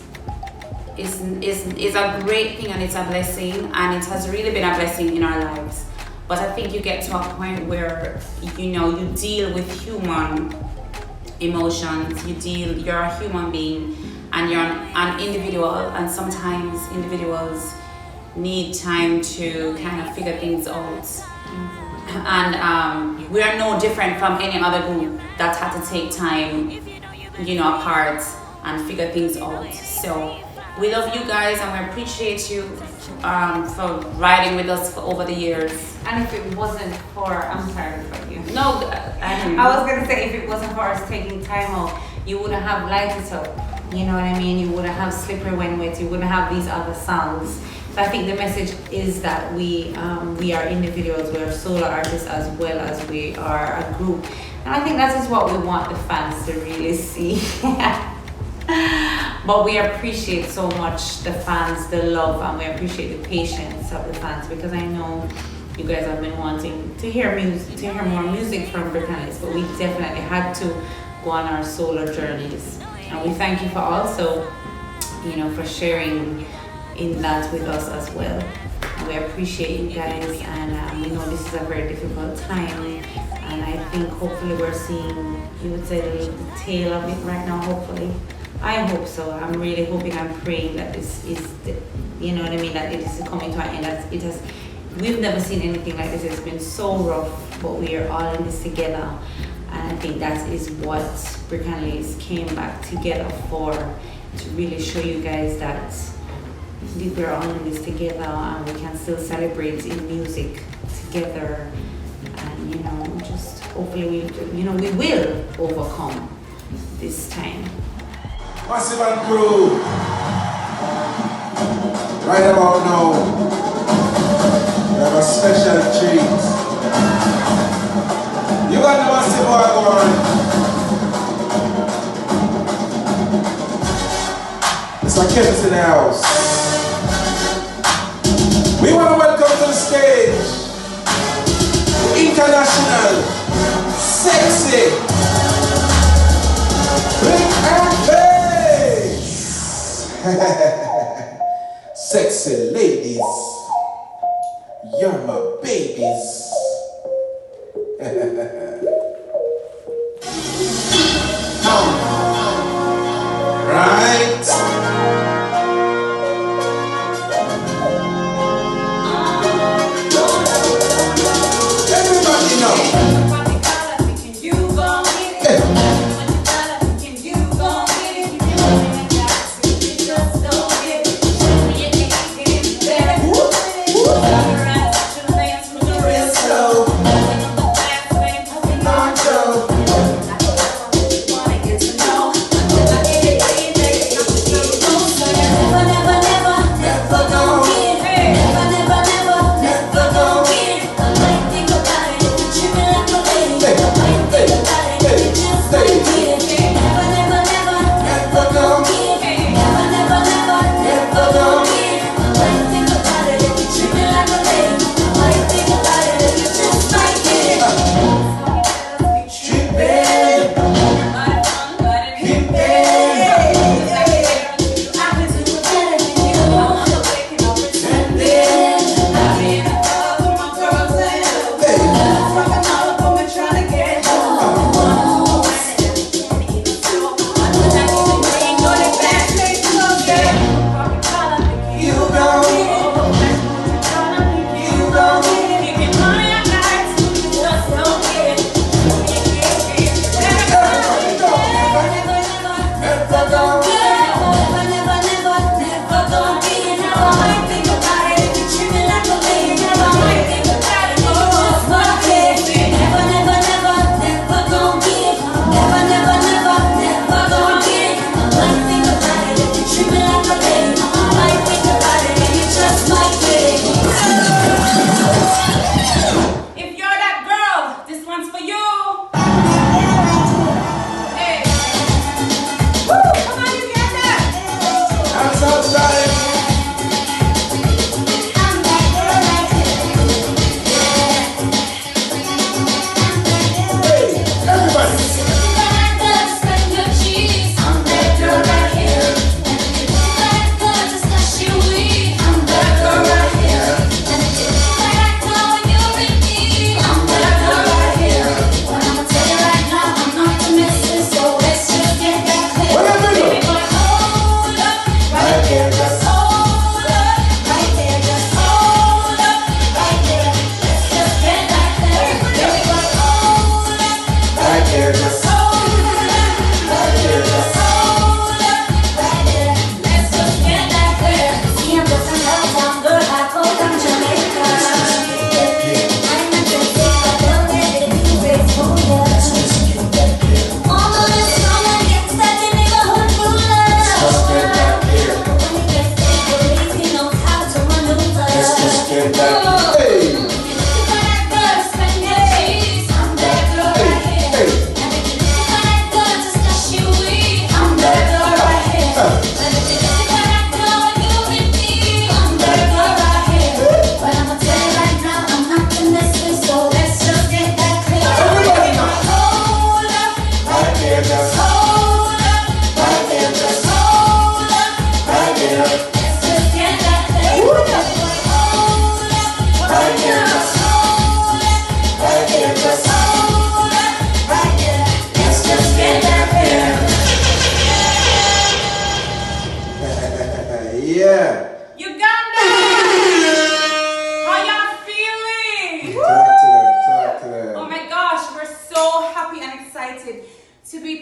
S21: a great thing, and it's a blessing, and it has really been a blessing in our lives. But I think you get to a point where you deal with human emotions. You're a human being, and you're an individual, and sometimes individuals need time to kind of figure things out. And we are no different from any other group that had to take time, apart and figure things out. So we love you guys, and we appreciate you for riding with us for over the years.
S20: And if it wasn't for, I'm sorry for you.
S21: No,
S20: I was gonna say, if it wasn't for us taking time out, you wouldn't have Light It Up. You know what I mean? You wouldn't have Slippery When Wet. You wouldn't have these other songs. So I think the message is that we are individuals. We are solo artists as well as we are a group. And I think that is what we want the fans to really see. But we appreciate so much the fans, the love, and we appreciate the patience of the fans, because I know you guys have been wanting to hear more music from Britannics, but we definitely had to go on our solo journeys. And we thank you for also, for sharing in that with us as well. And we appreciate you guys, and we know this is a very difficult time, and I think hopefully we're seeing, you would say, the tail of it right now, hopefully. I hope so. I'm really hoping, I'm praying that this is, that it is coming to an end. That we've never seen anything like this. It's been so rough, but we are all in this together. And I think that is what Britannics came back together for, to really show you guys that we're all in this together, and we can still celebrate in music together. And just hopefully we will overcome this time.
S2: Massive and crew, right about now, we have a special treat. You got the massive one. It's like Kevin's in the house. We want to welcome to the stage the international, sexy, big and bass, sexy ladies, you're my babies. Right. Everybody know.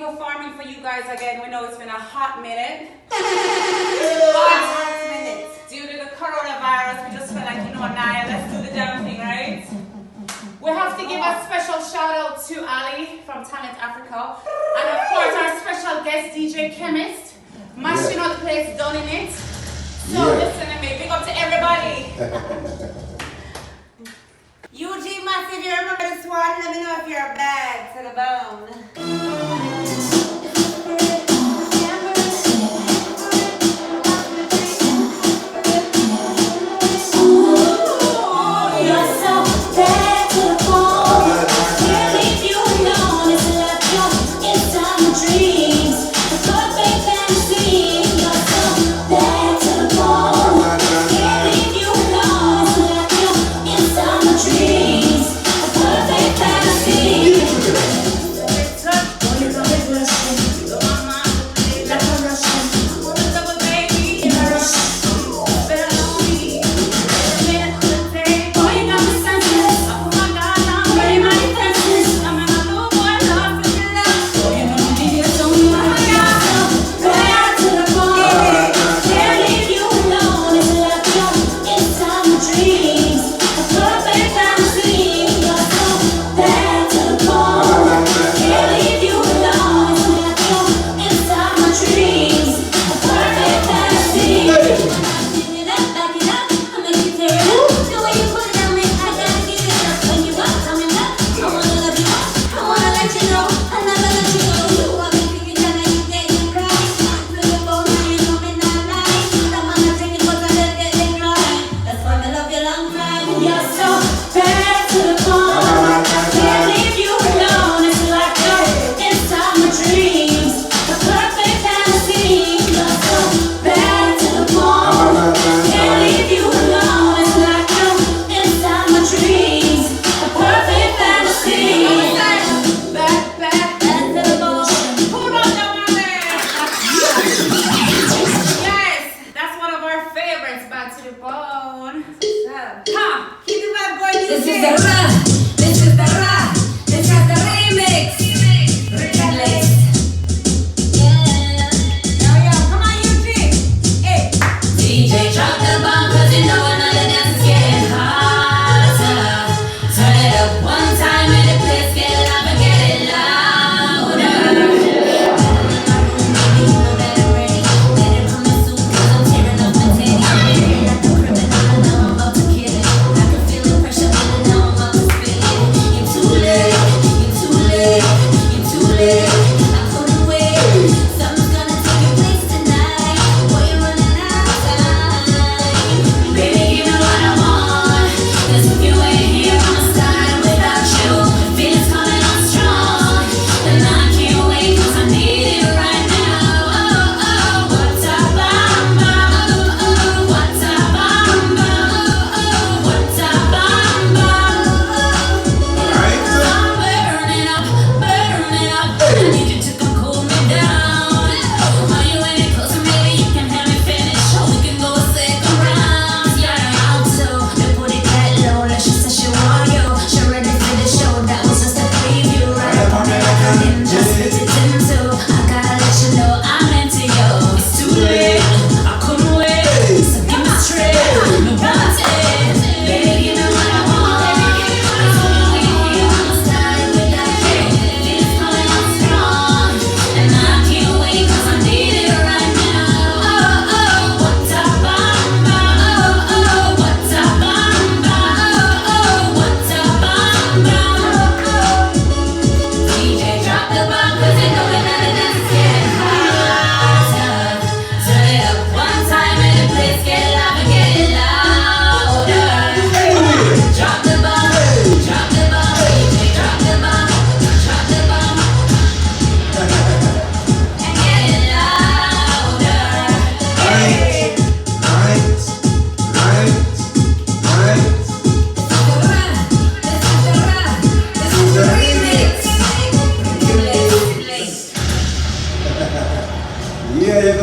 S21: performing for you guys again. We know it's been a hot minute. But due to the coronavirus, we just felt like, nah, let's do the damn thing, right? We have to give a special shout out to Ali from Talent Africa. And of course, our special guest, DJ Chemist. Mashing out the place, done in it. So listen to me, big up to everybody.
S5: UG Massive, if you remember this one, let me know if you're bad to the bone.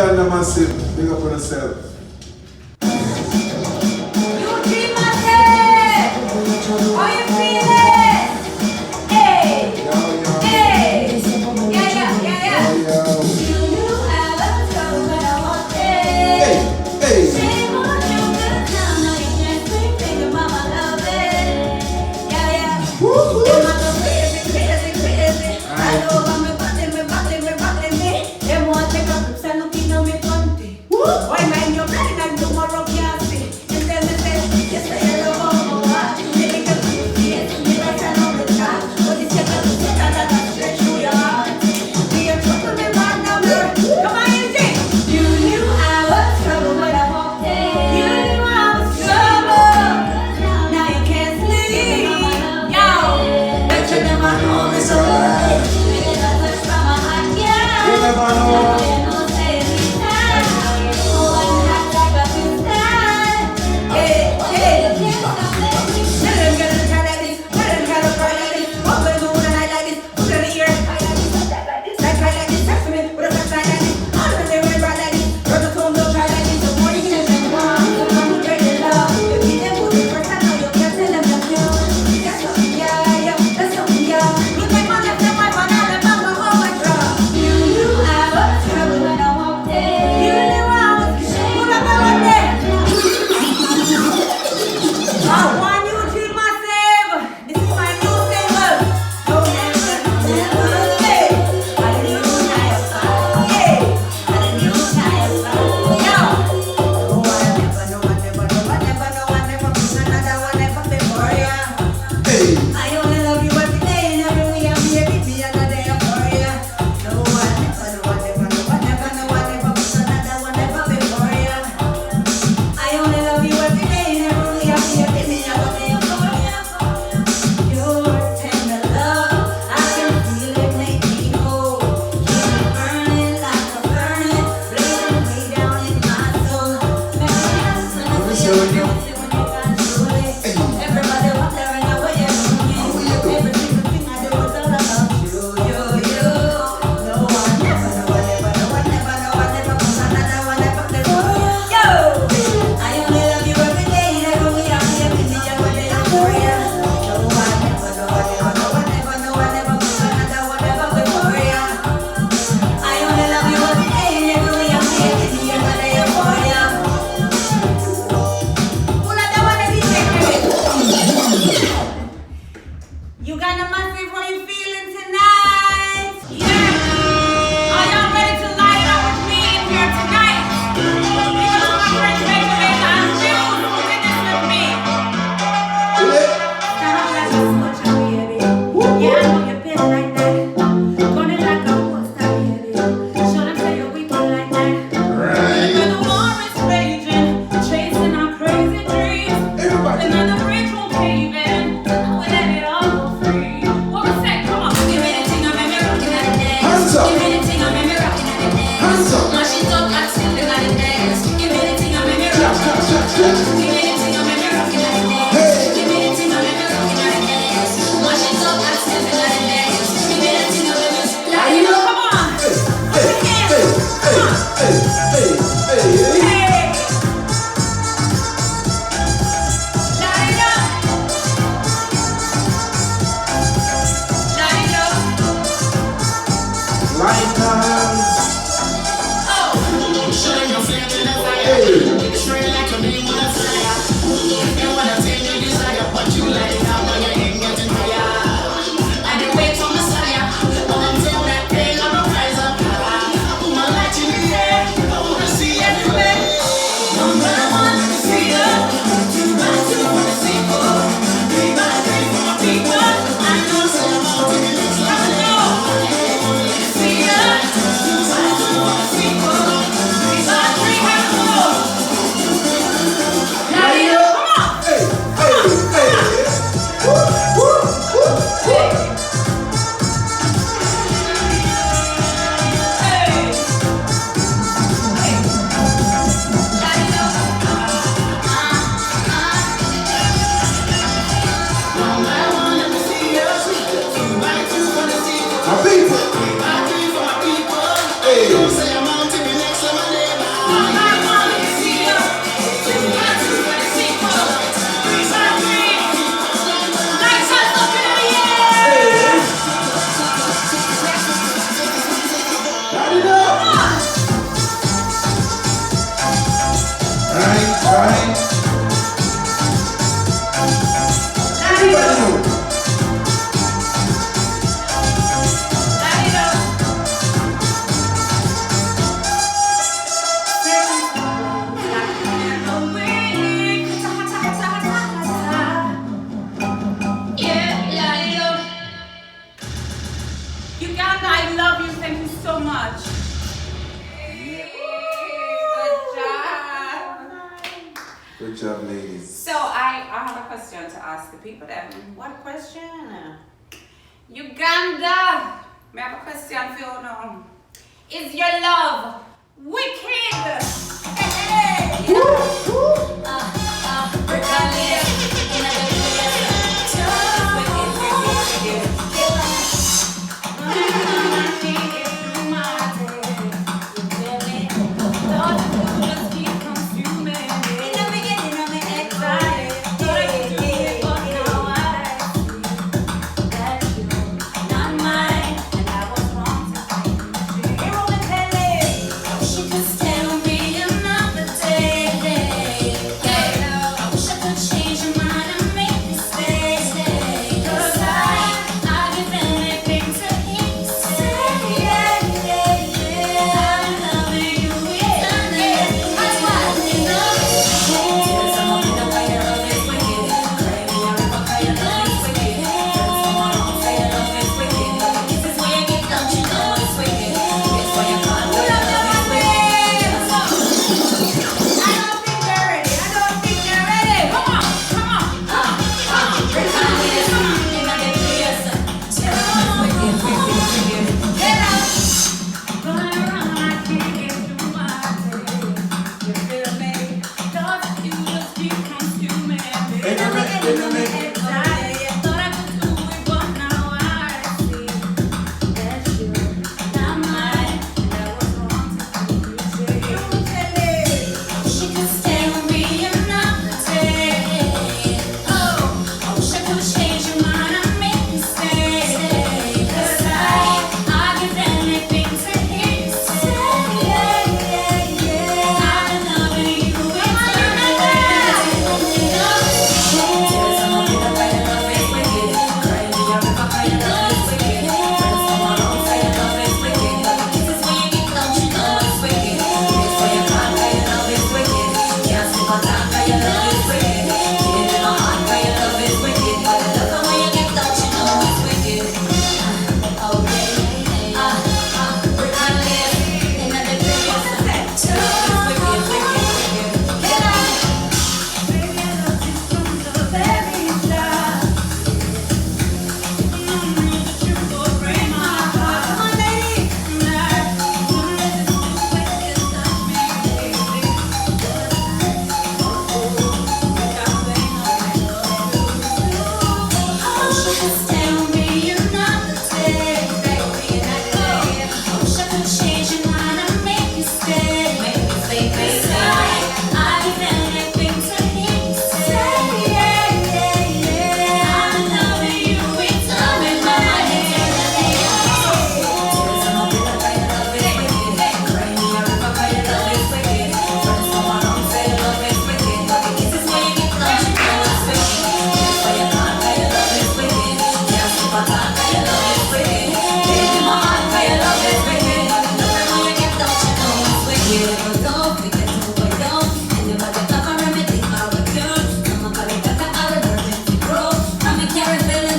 S2: Uganda massive, big up on yourself.
S5: Hey! Yeah.
S21: Uganda, I love you. Thank you so much.
S2: Good job, ladies.
S21: So I have a question to ask the people then.
S5: What question?
S21: Uganda, I have a question for you now. Is your love wicked?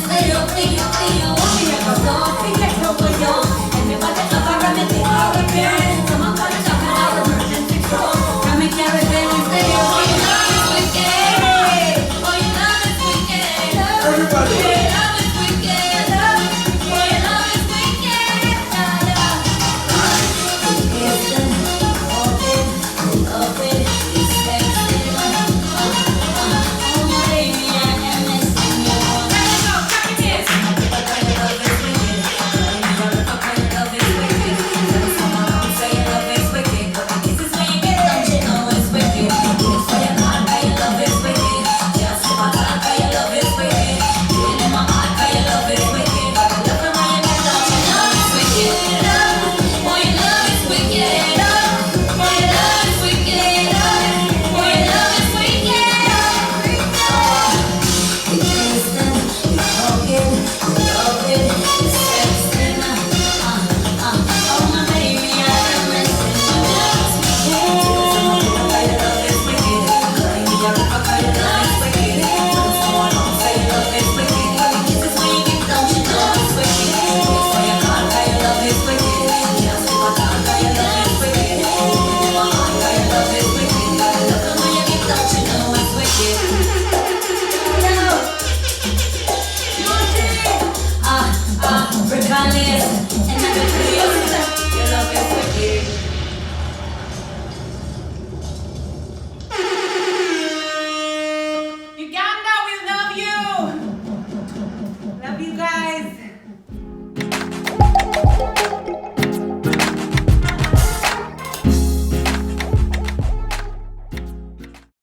S19: Stay up,